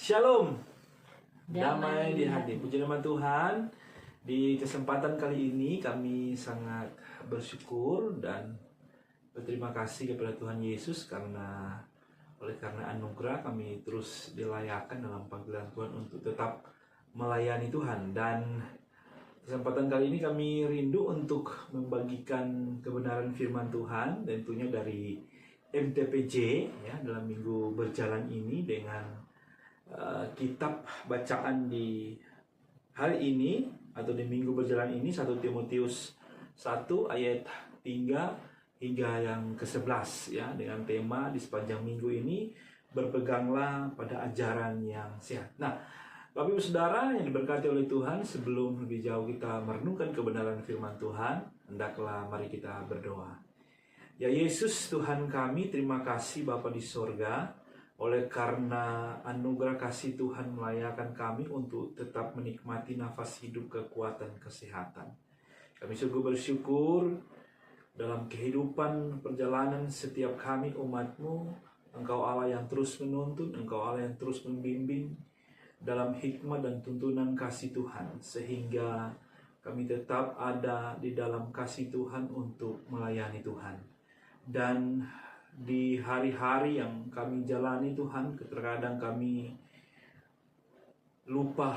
Shalom, damai di hati. Puji nama Tuhan. Di kesempatan kali ini kami sangat bersyukur dan berterima kasih kepada Tuhan Yesus karena anugerah kami terus dilayakkan dalam panggilan Tuhan untuk tetap melayani Tuhan. Dan kesempatan kali ini kami rindu untuk membagikan kebenaran firman Tuhan, tentunya dari MTPJ ya, dalam minggu berjalan ini dengan kitab bacaan di hari ini atau di minggu berjalan ini 1 Timotius 1 ayat 3 hingga yang ke-11 ya, dengan tema di sepanjang minggu ini berpeganglah pada ajaran yang sehat. Nah, Bapak Ibu Saudara yang diberkati oleh Tuhan, sebelum lebih jauh kita merenungkan kebenaran firman Tuhan, hendaklah mari kita berdoa. Ya Yesus Tuhan kami, terima kasih Bapa di sorga, oleh karena anugerah kasih Tuhan melayakkan kami untuk tetap menikmati nafas hidup, kekuatan, kesehatan. Kami sungguh bersyukur dalam kehidupan perjalanan setiap kami umat-Mu. Engkau Allah yang terus menuntun, Engkau Allah yang terus membimbing dalam hikmat dan tuntunan kasih Tuhan, sehingga kami tetap ada di dalam kasih Tuhan untuk melayani Tuhan. Dan di hari-hari yang kami jalani Tuhan, terkadang kami lupa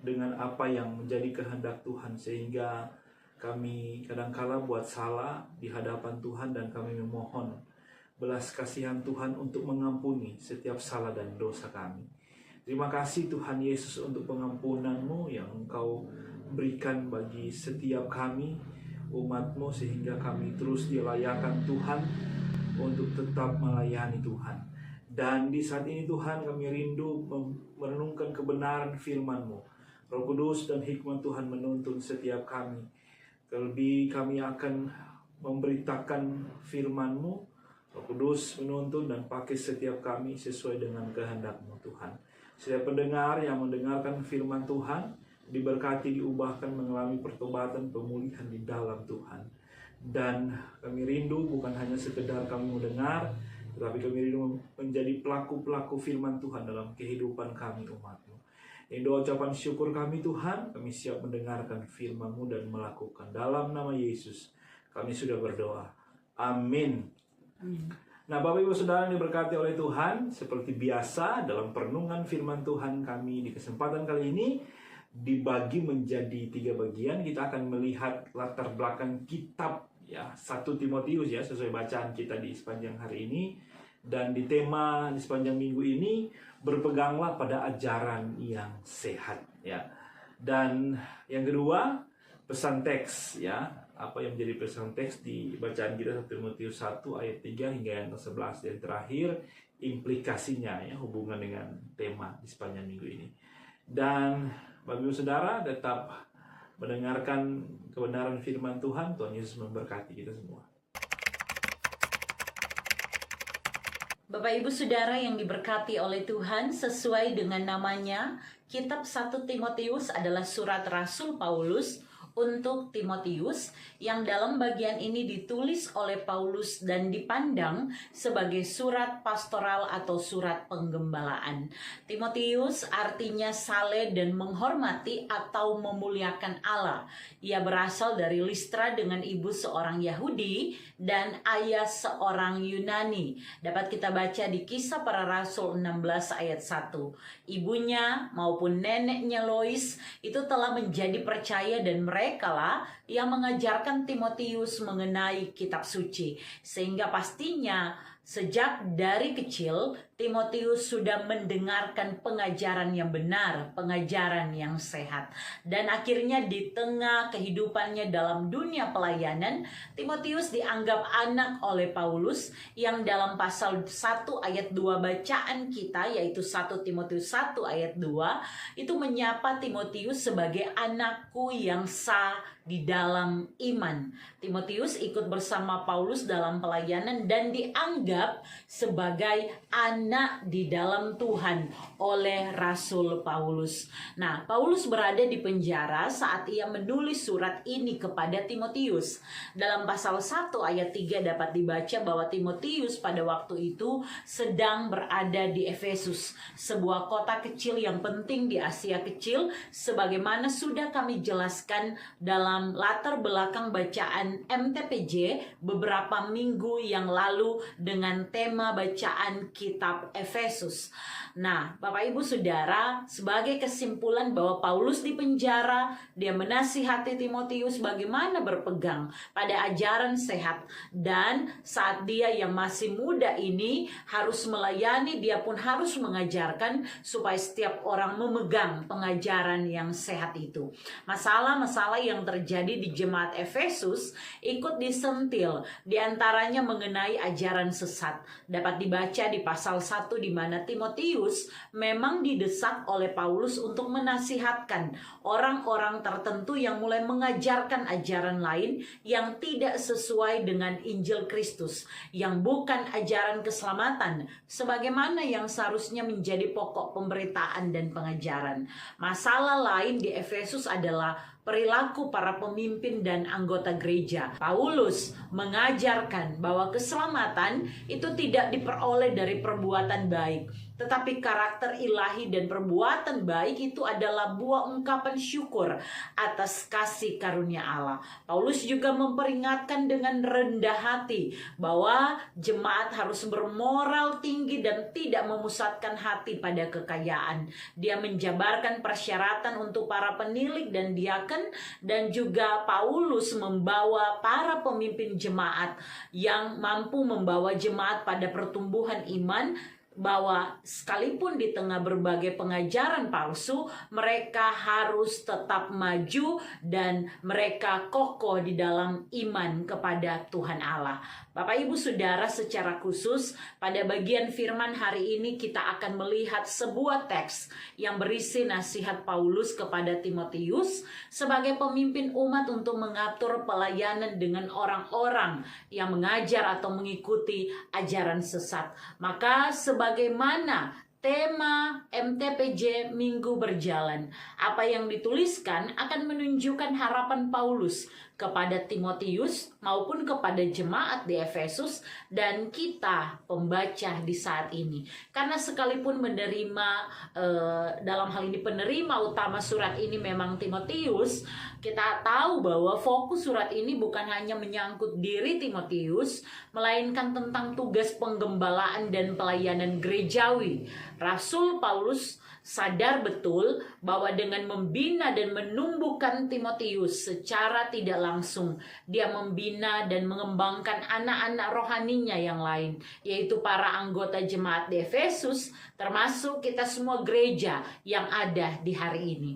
dengan apa yang menjadi kehendak Tuhan, sehingga kami kadangkala buat salah di hadapan Tuhan, dan kami memohon belas kasihan Tuhan untuk mengampuni setiap salah dan dosa kami. Terima kasih Tuhan Yesus untuk pengampunan-Mu yang Engkau berikan bagi setiap kami umat-Mu, sehingga kami terus dilayakkan Tuhan untuk tetap melayani Tuhan. Dan di saat ini Tuhan, kami rindu merenungkan kebenaran firman-Mu. Roh Kudus dan hikmat Tuhan menuntun setiap kami. Terlebih kami akan memberitakan firman-Mu. Roh Kudus menuntun dan pakai setiap kami sesuai dengan kehendak-Mu Tuhan. Setiap pendengar yang mendengarkan firman Tuhan diberkati, diubahkan, mengalami pertobatan, pemulihan di dalam Tuhan. Dan kami rindu bukan hanya sekedar kami mendengar, tetapi kami rindu menjadi pelaku-pelaku firman Tuhan dalam kehidupan kami umat-Mu. Ini doa ucapan syukur kami Tuhan, kami siap mendengarkan firman-Mu dan melakukan. Dalam nama Yesus kami sudah berdoa. Amin. Nah, Bapak Ibu Saudara yang diberkati oleh Tuhan, seperti biasa dalam perenungan firman Tuhan kami di kesempatan kali ini dibagi menjadi 3 bagian. Kita akan melihat latar belakang kitab ya 1 Timotius ya, sesuai bacaan kita di sepanjang hari ini. Dan di tema di sepanjang minggu ini, berpeganglah pada ajaran yang sehat ya. Dan yang kedua, pesan teks ya. Apa yang menjadi pesan teks di bacaan kita 1 Timotius 1 ayat 3 hingga yang ke-11. Dan terakhir, implikasinya ya, hubungan dengan tema di sepanjang minggu ini. Dan Bapak Ibu Saudara tetap mendengarkan kebenaran firman Tuhan. Tuhan Yesus memberkati kita semua. Bapak Ibu Saudara yang diberkati oleh Tuhan, sesuai dengan namanya, kitab 1 Timotius adalah surat Rasul Paulus untuk Timotius, yang dalam bagian ini ditulis oleh Paulus dan dipandang sebagai surat pastoral atau surat penggembalaan. Timotius artinya saleh dan menghormati atau memuliakan Allah. Ia berasal dari Listra dengan ibu seorang Yahudi dan ayah seorang Yunani. Dapat kita baca di Kisah Para Rasul 16 ayat 1. Ibunya maupun neneknya Lois itu telah menjadi percaya, dan mereka lah yang mengajarkan Timotius mengenai kitab suci, sehingga pastinya sejak dari kecil Timotius sudah mendengarkan pengajaran yang benar, pengajaran yang sehat. Dan akhirnya di tengah kehidupannya dalam dunia pelayanan, Timotius dianggap anak oleh Paulus, yang dalam pasal 1 ayat 2 bacaan kita, yaitu 1 Timotius 1 ayat 2, itu menyapa Timotius sebagai anakku yang sah di dalam iman. Timotius ikut bersama Paulus dalam pelayanan dan dianggap sebagai anak di dalam Tuhan oleh Rasul Paulus. Nah, Paulus berada di penjara saat ia menulis surat ini kepada Timotius. Dalam pasal 1 ayat 3 dapat dibaca bahwa Timotius pada waktu itu sedang berada di Efesus, sebuah kota kecil yang penting di Asia Kecil, sebagaimana sudah kami jelaskan dalam latar belakang bacaan MTPJ beberapa minggu yang lalu dengan tema bacaan kitab Efesus. Nah, Bapak Ibu Saudara, sebagai kesimpulan bahwa Paulus di penjara, dia menasihati Timotius bagaimana berpegang pada ajaran sehat, dan saat dia yang masih muda ini harus melayani, dia pun harus mengajarkan supaya setiap orang memegang pengajaran yang sehat itu. Masalah-masalah yang terjadi di jemaat Efesus ikut disentil, diantaranya mengenai ajaran sesat. Dapat dibaca di pasal 1 di mana Timotius memang didesak oleh Paulus untuk menasihatkan orang-orang tertentu yang mulai mengajarkan ajaran lain yang tidak sesuai dengan Injil Kristus, yang bukan ajaran keselamatan sebagaimana yang seharusnya menjadi pokok pemberitaan dan pengajaran. Masalah lain di Efesus adalah perilaku para pemimpin dan anggota gereja. Paulus mengajarkan bahwa keselamatan itu tidak diperoleh dari perbuatan baik, tetapi karakter ilahi dan perbuatan baik itu adalah buah ungkapan syukur atas kasih karunia Allah. Paulus juga memperingatkan dengan rendah hati bahwa jemaat harus bermoral tinggi dan tidak memusatkan hati pada kekayaan. Dia menjabarkan persyaratan untuk para penilik dan diaken, dan juga Paulus membawa para pemimpin jemaat yang mampu membawa jemaat pada pertumbuhan iman, bahwa sekalipun di tengah berbagai pengajaran palsu, mereka harus tetap maju dan mereka kokoh di dalam iman kepada Tuhan Allah. Bapak Ibu Saudara, secara khusus pada bagian firman hari ini kita akan melihat sebuah teks yang berisi nasihat Paulus kepada Timotius sebagai pemimpin umat untuk mengatur pelayanan dengan orang-orang yang mengajar atau mengikuti ajaran sesat. Maka sebagaimana tema MTPJ Minggu Berjalan, apa yang dituliskan akan menunjukkan harapan Paulus kepada Timotius maupun kepada jemaat di Efesus dan kita pembaca di saat ini. Karena sekalipun menerima dalam hal ini penerima utama surat ini memang Timotius, kita tahu bahwa fokus surat ini bukan hanya menyangkut diri Timotius, melainkan tentang tugas penggembalaan dan pelayanan gerejawi. Rasul Paulus sadar betul bahwa dengan membina dan menumbuhkan Timotius secara tidak langsung, dia membina dan mengembangkan anak-anak rohaninya yang lain, yaitu para anggota jemaat di Efesus, termasuk kita semua gereja yang ada di hari ini.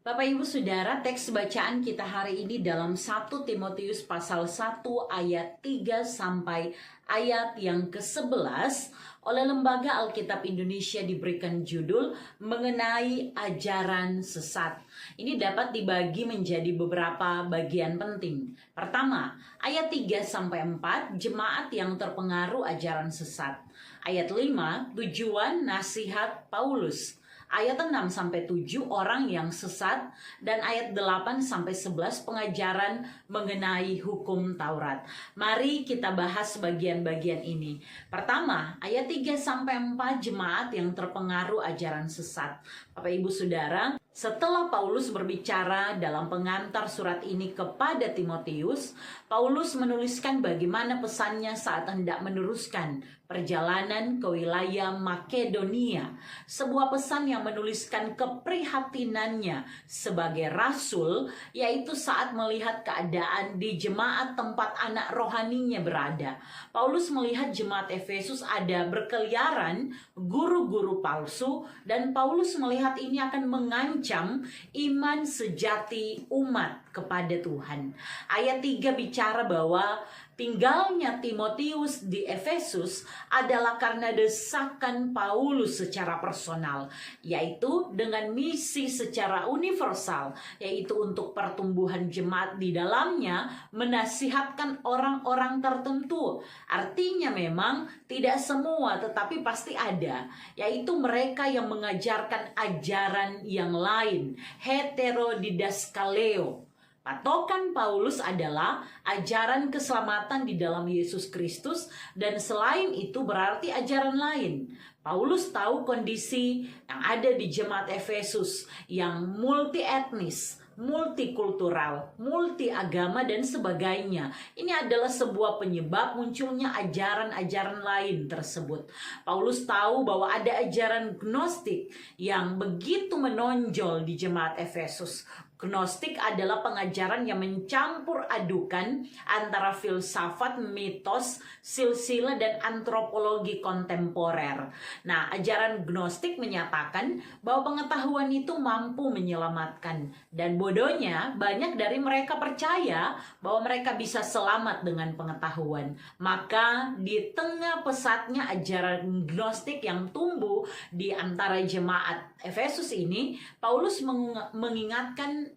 Bapak Ibu Saudara, teks bacaan kita hari ini dalam 1 Timotius pasal 1 ayat 3 sampai ayat yang ke-11 oleh Lembaga Alkitab Indonesia diberikan judul mengenai ajaran sesat. Ini dapat dibagi menjadi beberapa bagian penting. Pertama, ayat 3 sampai 4, jemaat yang terpengaruh ajaran sesat. Ayat 5, tujuan nasihat Paulus. Ayat 6 sampai 7, orang yang sesat, dan ayat 8 sampai 11, pengajaran mengenai hukum Taurat. Mari kita bahas bagian-bagian ini. Pertama, ayat 3 sampai 4, jemaat yang terpengaruh ajaran sesat. Bapak Ibu Saudara, setelah Paulus berbicara dalam pengantar surat ini kepada Timotius, Paulus menuliskan bagaimana pesannya saat hendak meneruskan perjalanan ke wilayah Makedonia. Sebuah pesan yang menuliskan keprihatinannya sebagai rasul, yaitu saat melihat keadaan di jemaat tempat anak rohaninya berada. Paulus melihat jemaat Efesus ada berkeliaran guru-guru palsu, dan Paulus melihat ini akan mengancam iman sejati umat. kepada Tuhan. Ayat 3 bicara bahwa tinggalnya Timotius di Efesus adalah karena desakan Paulus secara personal, yaitu dengan misi secara universal, yaitu untuk pertumbuhan jemaat di dalamnya, menasihatkan orang-orang tertentu. Artinya memang tidak semua, tetapi pasti ada, yaitu mereka yang mengajarkan ajaran yang lain, heterodidaskaleo. Patokan Paulus adalah ajaran keselamatan di dalam Yesus Kristus, dan selain itu berarti ajaran lain. Paulus tahu kondisi yang ada di jemaat Efesus yang multi etnis, multikultural, multi agama dan sebagainya. Ini adalah sebuah penyebab munculnya ajaran-ajaran lain tersebut. Paulus tahu bahwa ada ajaran Gnostik yang begitu menonjol di jemaat Efesus. Gnostik adalah pengajaran yang mencampur adukan antara filsafat, mitos, silsilah, dan antropologi kontemporer. Nah, ajaran Gnostik menyatakan bahwa pengetahuan itu mampu menyelamatkan. Dan bodohnya, banyak dari mereka percaya bahwa mereka bisa selamat dengan pengetahuan. Maka, di tengah pesatnya ajaran Gnostik yang tumbuh di antara jemaat Efesus ini, Paulus mengingatkan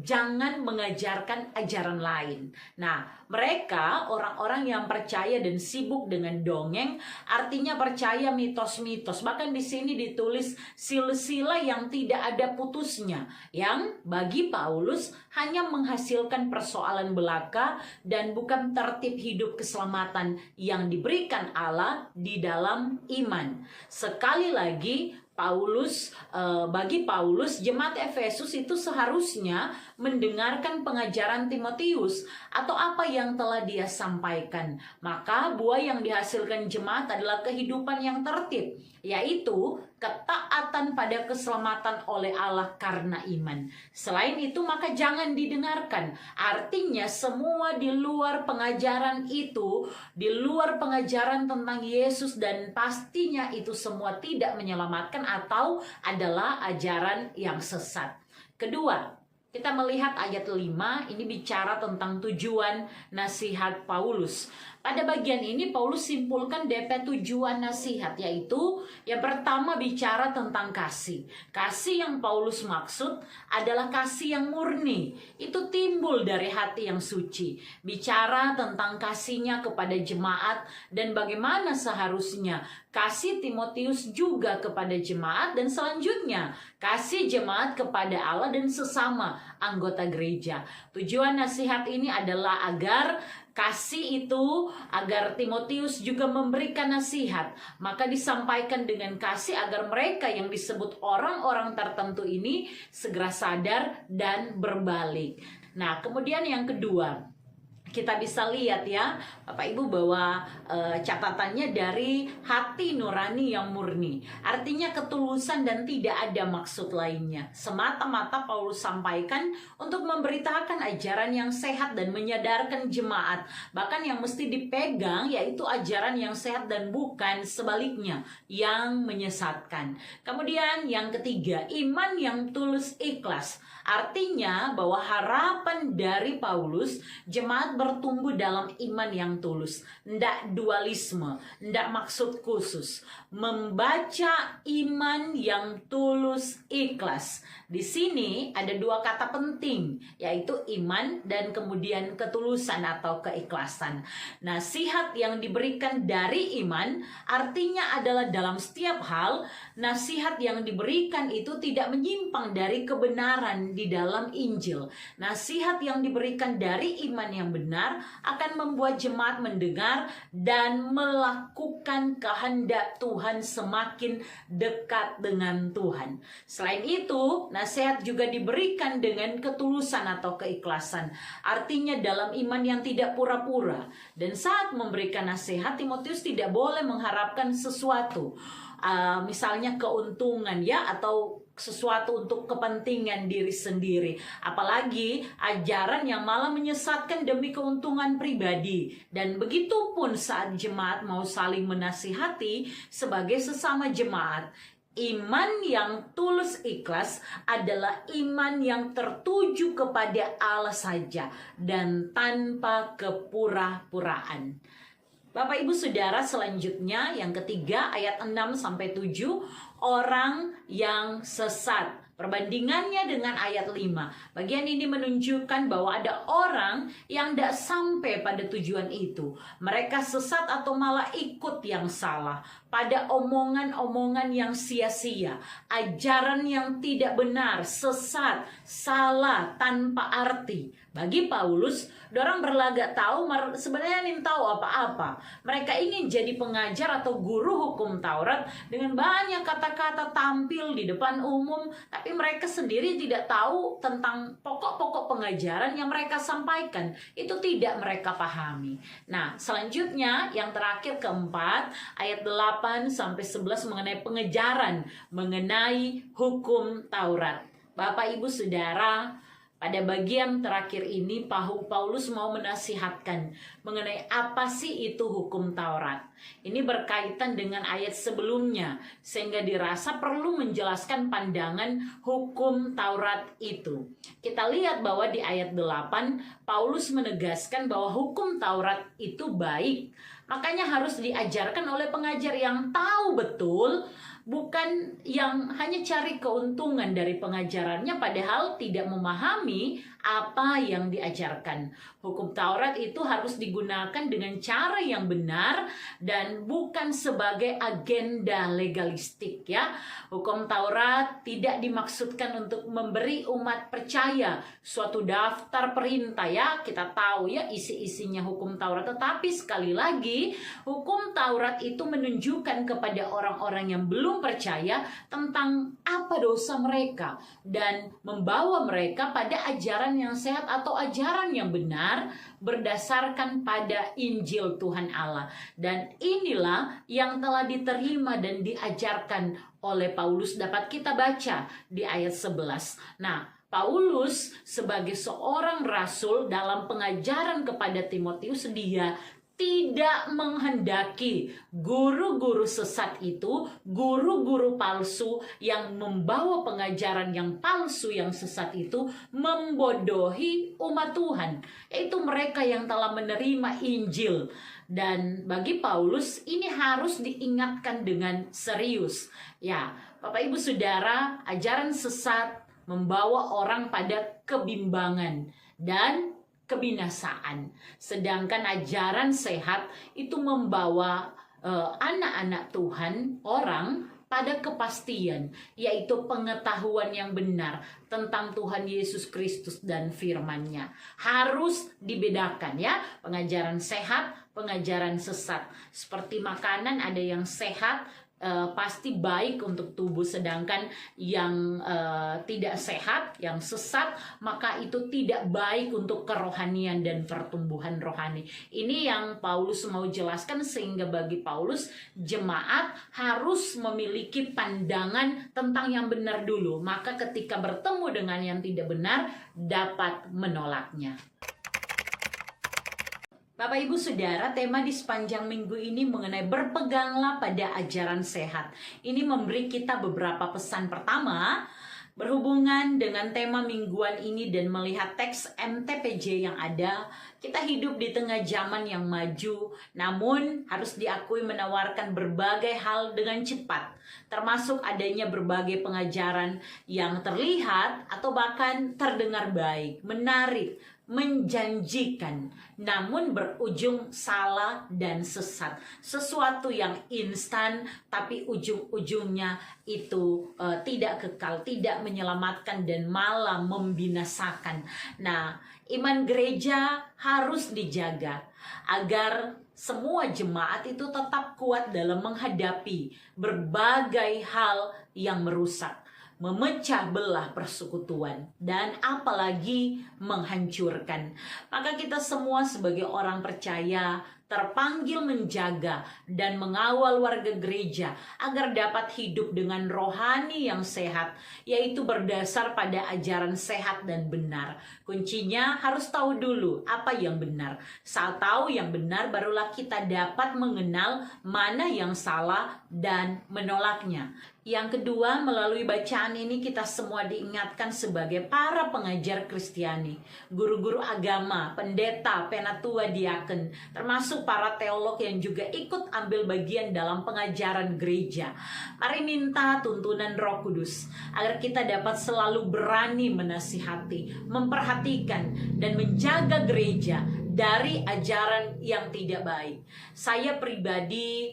jangan mengajarkan ajaran lain. Nah, mereka orang-orang yang percaya dan sibuk dengan dongeng, artinya percaya mitos-mitos. Bahkan di sini ditulis silsilah yang tidak ada putusnya, yang bagi Paulus hanya menghasilkan persoalan belaka dan bukan tertib hidup keselamatan yang diberikan Allah di dalam iman. Sekali lagi, bagi Paulus, jemaat Efesus itu seharusnya mendengarkan pengajaran Timotius atau apa yang telah dia sampaikan. Maka buah yang dihasilkan jemaat adalah kehidupan yang tertib, yaitu ketaatan pada keselamatan oleh Allah karena iman. Selain itu, maka jangan didengarkan. Artinya semua di luar pengajaran itu, di luar pengajaran tentang Yesus, dan pastinya itu semua tidak menyelamatkan atau adalah ajaran yang sesat. Kedua, kita melihat ayat 5, ini bicara tentang tujuan nasihat Paulus. Pada bagian ini Paulus simpulkan DP tujuan nasihat, yaitu yang pertama bicara tentang kasih. Kasih yang Paulus maksud adalah kasih yang murni. Itu timbul dari hati yang suci. Bicara tentang kasihnya kepada jemaat dan bagaimana seharusnya kasih Timotius juga kepada jemaat, dan selanjutnya kasih jemaat kepada Allah dan sesama anggota gereja. Tujuan nasihat ini adalah agar kasih itu, agar Timotius juga memberikan nasihat, maka disampaikan dengan kasih agar mereka yang disebut orang-orang tertentu ini segera sadar dan berbalik. Nah, kemudian yang kedua, kita bisa lihat ya Bapak Ibu bahwa catatannya dari hati nurani yang murni. Artinya ketulusan dan tidak ada maksud lainnya. Semata-mata Paulus sampaikan untuk memberitakan ajaran yang sehat dan menyadarkan jemaat. Bahkan yang mesti dipegang yaitu ajaran yang sehat dan bukan sebaliknya yang menyesatkan. Kemudian yang ketiga, iman yang tulus ikhlas. Artinya bahwa harapan dari Paulus, jemaat bertumbuh dalam iman yang tulus. Ndak dualisme, ndak maksud khusus. Membaca iman yang tulus ikhlas. Di sini ada dua kata penting, yaitu iman dan kemudian ketulusan atau keikhlasan. Nasihat yang diberikan dari iman artinya adalah dalam setiap hal, nasihat yang diberikan itu tidak menyimpang dari kebenaran di dalam Injil. Nasihat yang diberikan dari iman yang benar akan membuat jemaat mendengar dan melakukan kehendak Tuhan semakin dekat dengan Tuhan. Selain itu, nasihat juga diberikan dengan ketulusan atau keikhlasan. Artinya dalam iman yang tidak pura-pura. Dan saat memberikan nasihat, Timotius tidak boleh mengharapkan sesuatu. Misalnya keuntungan ya, atau sesuatu untuk kepentingan diri sendiri, apalagi ajaran yang malah menyesatkan demi keuntungan pribadi. Dan begitu pun saat jemaat mau saling menasihati sebagai sesama jemaat, Iman yang tulus ikhlas adalah iman yang tertuju kepada Allah saja dan tanpa kepura-puraan. Bapak Ibu Saudara, selanjutnya yang ketiga ayat 6-7, orang yang sesat. Perbandingannya dengan ayat 5. Bagian ini menunjukkan bahwa ada orang yang tidak sampai pada tujuan itu. Mereka sesat atau malah ikut yang salah. Pada omongan-omongan yang sia-sia. Ajaran yang tidak benar, sesat, salah, tanpa arti. Bagi Paulus, dorang berlagak tahu sebenarnya ingin tahu apa-apa. Mereka ingin jadi pengajar atau guru hukum Taurat dengan banyak kata-kata tampil di depan umum, tapi mereka sendiri tidak tahu tentang pokok-pokok pengajaran yang mereka sampaikan. Itu tidak mereka pahami. Nah, selanjutnya yang terakhir keempat, ayat 8-11 mengenai pengejaran, mengenai hukum Taurat. Bapak Ibu Saudara, pada bagian terakhir ini Paulus mau menasihatkan mengenai apa sih itu hukum Taurat. Ini berkaitan dengan ayat sebelumnya, sehingga dirasa perlu menjelaskan pandangan hukum Taurat itu. Kita lihat bahwa di ayat 8 Paulus menegaskan bahwa hukum Taurat itu baik. Makanya harus diajarkan oleh pengajar yang tahu betul, bukan yang hanya cari keuntungan dari pengajarannya padahal tidak memahami apa yang diajarkan. Hukum Taurat itu harus digunakan dengan cara yang benar dan bukan sebagai agenda legalistik ya. Hukum Taurat tidak dimaksudkan untuk memberi umat percaya suatu daftar perintah ya. Kita tahu ya isi-isinya hukum Taurat, tetapi sekali lagi hukum Taurat itu menunjukkan kepada orang-orang yang belum percaya tentang apa dosa mereka dan membawa mereka pada ajaran yang sehat atau ajaran yang benar berdasarkan pada Injil Tuhan Allah. Dan inilah yang telah diterima dan diajarkan oleh Paulus, dapat kita baca di ayat 11. Nah, Paulus sebagai seorang rasul dalam pengajaran kepada Timotius, dia tidak menghendaki guru-guru sesat itu, guru-guru palsu yang membawa pengajaran yang palsu, yang sesat itu, membodohi umat Tuhan, yaitu mereka yang telah menerima Injil. Dan bagi Paulus ini harus diingatkan dengan serius. Ya, Bapak Ibu Saudara, ajaran sesat membawa orang pada kebimbangan dan kebinasaan. Sedangkan ajaran sehat itu membawa anak-anak Tuhan, orang pada kepastian, yaitu pengetahuan yang benar tentang Tuhan Yesus Kristus dan firman-Nya. Harus dibedakan ya, pengajaran sehat, pengajaran sesat. Seperti makanan ada yang sehat, pasti baik untuk tubuh, sedangkan yang tidak sehat, yang sesat, maka itu tidak baik untuk kerohanian dan pertumbuhan rohani. Ini yang Paulus mau jelaskan, sehingga bagi Paulus jemaat harus memiliki pandangan tentang yang benar dulu, maka ketika bertemu dengan yang tidak benar dapat menolaknya. Bapak Ibu Saudara, tema di sepanjang minggu ini mengenai berpeganglah pada ajaran sehat. Ini memberi kita beberapa pesan. Pertama, berhubungan dengan tema mingguan ini dan melihat teks MTPJ yang ada, kita hidup di tengah zaman yang maju, namun harus diakui menawarkan berbagai hal dengan cepat, termasuk adanya berbagai pengajaran yang terlihat atau bahkan terdengar baik, menarik, menjanjikan, namun berujung salah dan sesat. Sesuatu yang instan tapi ujung-ujungnya itu tidak kekal, tidak menyelamatkan dan malah membinasakan. Nah, iman gereja harus dijaga agar semua jemaat itu tetap kuat dalam menghadapi berbagai hal yang merusak, memecah belah persekutuan, dan apalagi menghancurkan. Maka kita semua sebagai orang percaya terpanggil menjaga dan mengawal warga gereja agar dapat hidup dengan rohani yang sehat, yaitu berdasar pada ajaran sehat dan benar. Kuncinya harus tahu dulu apa yang benar. Saat tahu yang benar, barulah kita dapat mengenal mana yang salah dan menolaknya. Yang kedua, melalui bacaan ini kita semua diingatkan sebagai para pengajar Kristiani, guru-guru agama, pendeta, penatua, diaken, termasuk para teolog yang juga ikut ambil bagian dalam pengajaran gereja. Mari minta tuntunan Roh Kudus agar kita dapat selalu berani menasihati, memperhatikan, dan menjaga gereja dari ajaran yang tidak baik. Saya pribadi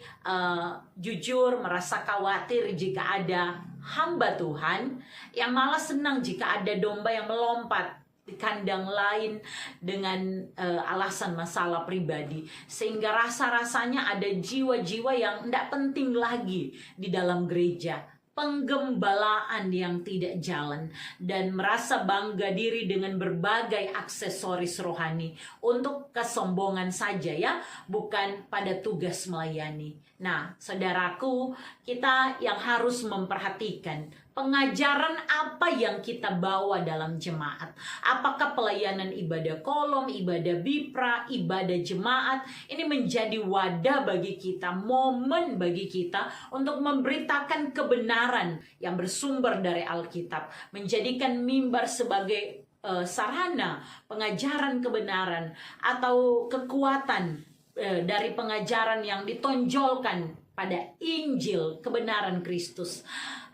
jujur merasa khawatir jika ada hamba Tuhan yang malah senang jika ada domba yang melompat di kandang lain dengan alasan masalah pribadi, sehingga rasa-rasanya ada jiwa-jiwa yang tidak penting lagi di dalam gereja. Penggembalaan yang tidak jalan dan merasa bangga diri dengan berbagai aksesoris rohani untuk kesombongan saja ya, bukan pada tugas melayani. Nah, saudaraku, kita yang harus memperhatikan pengajaran apa yang kita bawa dalam jemaat. Apakah pelayanan ibadah kolom, ibadah bipra, ibadah jemaat ini menjadi wadah bagi kita, momen bagi kita untuk memberitakan kebenaran yang bersumber dari Alkitab, menjadikan mimbar sebagai sarana pengajaran kebenaran atau kekuatan dari pengajaran yang ditonjolkan pada Injil kebenaran Kristus.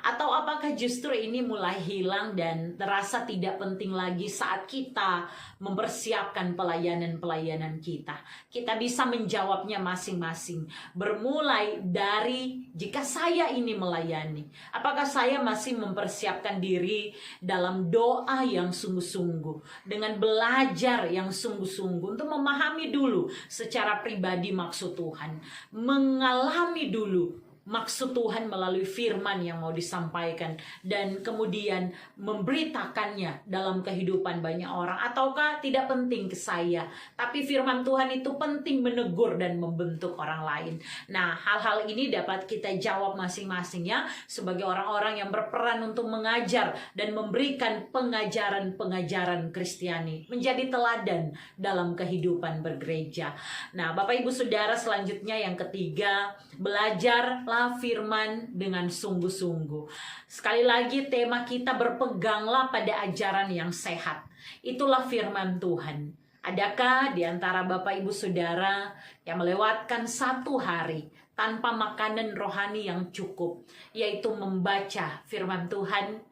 Atau apakah justru ini mulai hilang dan terasa tidak penting lagi saat kita mempersiapkan pelayanan-pelayanan kita? Kita bisa menjawabnya masing-masing. Bermulai dari jika saya ini melayani, apakah saya masih mempersiapkan diri dalam doa yang sungguh-sungguh, dengan belajar yang sungguh-sungguh untuk memahami dulu secara pribadi maksud Tuhan, mengalami dulu maksud Tuhan melalui firman yang mau disampaikan, dan kemudian memberitakannya dalam kehidupan banyak orang? Ataukah tidak penting ke saya, tapi firman Tuhan itu penting menegur dan membentuk orang lain? Nah, hal-hal ini dapat kita jawab masing-masing ya, sebagai orang-orang yang berperan untuk mengajar dan memberikan pengajaran-pengajaran Kristiani, menjadi teladan dalam kehidupan bergereja. Nah, Bapak Ibu Saudara, selanjutnya yang ketiga, belajar firman dengan sungguh-sungguh. Sekali lagi tema kita, berpeganglah pada ajaran yang sehat. Itulah firman Tuhan. Adakah di antara Bapak Ibu Saudara yang melewatkan satu hari tanpa makanan rohani yang cukup, yaitu membaca firman Tuhan?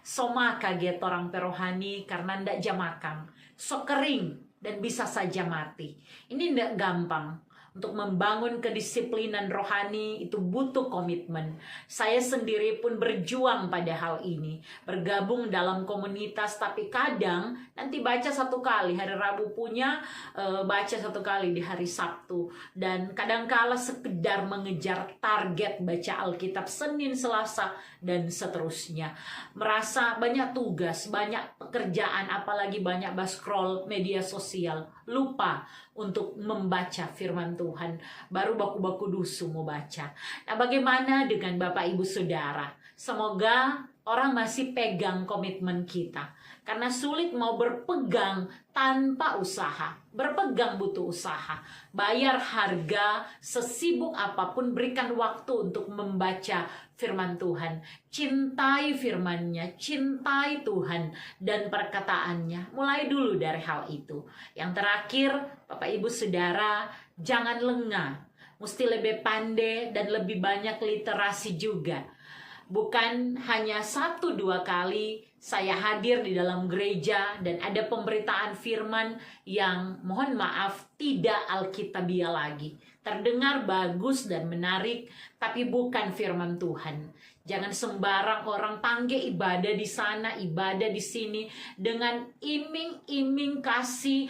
Soma kaget orang perohani karena ndak jamakang, so kering dan bisa saja mati. Ini ndak gampang. Untuk membangun kedisiplinan rohani itu butuh komitmen. Saya sendiri pun berjuang pada hal ini, bergabung dalam komunitas, tapi kadang nanti baca satu kali hari Rabu punya, baca satu kali di hari Sabtu, dan kadangkala sekedar mengejar target baca Alkitab Senin, Selasa, dan seterusnya. Merasa banyak tugas, banyak pekerjaan, apalagi banyak scroll media sosial, lupa untuk membaca firman Tuhan, baru baku-baku dusu mau baca. Nah, bagaimana dengan Bapak Ibu Saudara? Semoga orang masih pegang komitmen kita, karena sulit mau berpegang tanpa usaha. Berpegang butuh usaha, bayar harga, sesibuk apapun berikan waktu untuk membaca firman Tuhan. Cintai firman-Nya, cintai Tuhan dan perkataannya. Mulai dulu dari hal itu. Yang terakhir, Bapak Ibu Saudara, jangan lengah. Mesti lebih pandai dan lebih banyak literasi juga. Bukan hanya 1-2 kali saya hadir di dalam gereja dan ada pemberitaan firman yang mohon maaf tidak alkitabiah lagi. Terdengar bagus dan menarik, tapi bukan firman Tuhan. Jangan sembarang orang panggil ibadah di sana, ibadah di sini, dengan iming-iming kasih,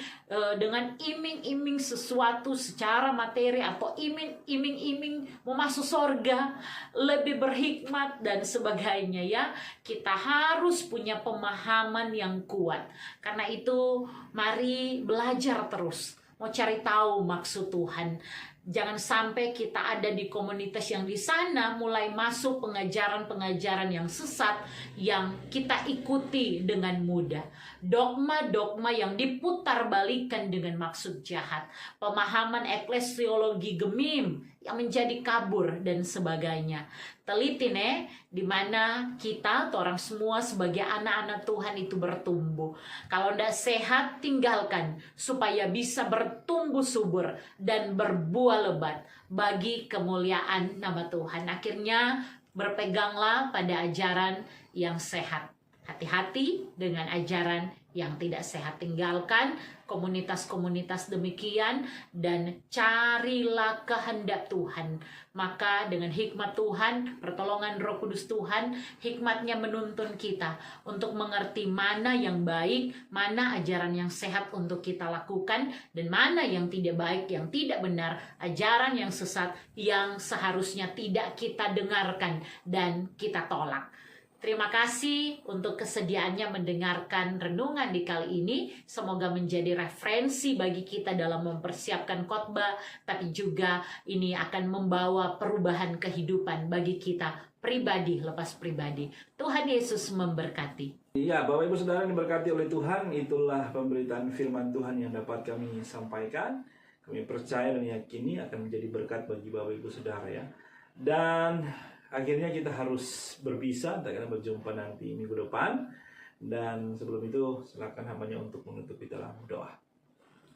dengan iming-iming sesuatu secara materi, atau iming-iming mau masuk surga, lebih berhikmat dan sebagainya ya. Kita harus punya pemahaman yang kuat. Karena itu mari belajar terus mau cari tahu maksud Tuhan. Jangan sampai kita ada di komunitas yang di sana mulai masuk pengajaran-pengajaran yang sesat yang kita ikuti dengan mudah. Dogma-dogma yang diputarbalikkan dengan maksud jahat. Pemahaman eklesiologi gemim yang menjadi kabur dan sebagainya. Teliti di mana kita atau orang semua sebagai anak-anak Tuhan itu bertumbuh. Kalau tidak sehat, tinggalkan supaya bisa bertumbuh subur dan berbuah lebat bagi kemuliaan nama Tuhan. Akhirnya berpeganglah pada ajaran yang sehat. Hati-hati dengan ajaran yang tidak sehat. Tinggalkan komunitas-komunitas demikian dan carilah kehendak Tuhan. Maka dengan hikmat Tuhan, pertolongan Roh Kudus Tuhan, hikmatnya menuntun kita untuk mengerti mana yang baik, mana ajaran yang sehat untuk kita lakukan, dan mana yang tidak baik, yang tidak benar, ajaran yang sesat yang seharusnya tidak kita dengarkan dan kita tolak. Terima kasih untuk kesediaannya mendengarkan renungan di kali ini. Semoga menjadi referensi bagi kita dalam mempersiapkan khotbah, tapi juga ini akan membawa perubahan kehidupan bagi kita pribadi lepas pribadi. Tuhan Yesus memberkati. Iya, Bapak Ibu Saudara yang diberkati oleh Tuhan, itulah pemberitaan firman Tuhan yang dapat kami sampaikan. Kami percaya dan yakini akan menjadi berkat bagi Bapak Ibu Saudara ya. Dan akhirnya kita harus berpisah, kita akan berjumpa nanti minggu depan. Dan sebelum itu silakan hambanya untuk menutupi dalam doa.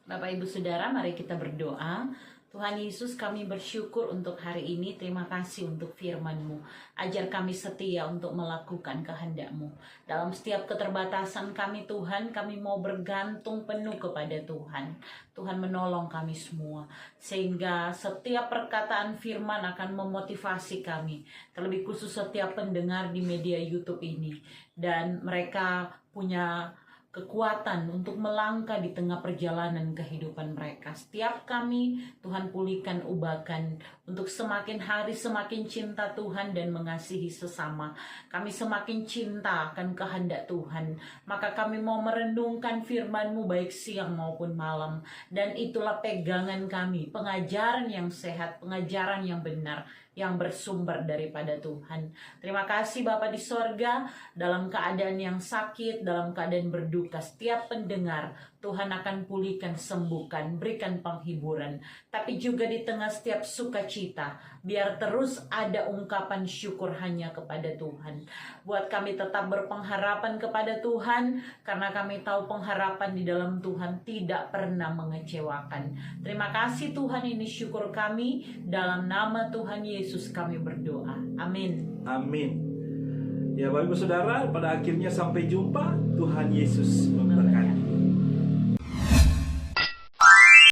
Bapak Ibu Saudara, mari kita berdoa. Tuhan Yesus, kami bersyukur untuk hari ini. Terima kasih untuk firman-Mu. Ajar kami setia untuk melakukan kehendak-Mu. Dalam setiap keterbatasan kami Tuhan, kami mau bergantung penuh kepada Tuhan. Tuhan menolong kami semua. Sehingga setiap perkataan firman akan memotivasi kami. Terlebih khusus setiap pendengar di media YouTube ini. Dan mereka punya kekuatan untuk melangkah di tengah perjalanan kehidupan mereka. Setiap kami, Tuhan pulihkan, ubahkan untuk semakin hari semakin cinta Tuhan dan mengasihi sesama. Kami semakin cinta akan kehendak Tuhan. Maka kami mau merenungkan firman-Mu baik siang maupun malam. Dan itulah pegangan kami, pengajaran yang sehat, pengajaran yang benar, yang bersumber daripada Tuhan. Terima kasih Bapa di sorga, dalam keadaan yang sakit, dalam keadaan berduka, setiap pendengar Tuhan akan pulihkan, sembuhkan, berikan penghiburan. Tapi juga di tengah setiap sukacita, biar terus ada ungkapan syukur hanya kepada Tuhan. Buat kami tetap berpengharapan kepada Tuhan, karena kami tahu pengharapan di dalam Tuhan tidak pernah mengecewakan. Terima kasih Tuhan, ini syukur kami. Dalam nama Tuhan Yesus kami berdoa. Amin. Amin. Ya Bapak Ibu Saudara, pada akhirnya sampai jumpa. Tuhan Yesus memberkati.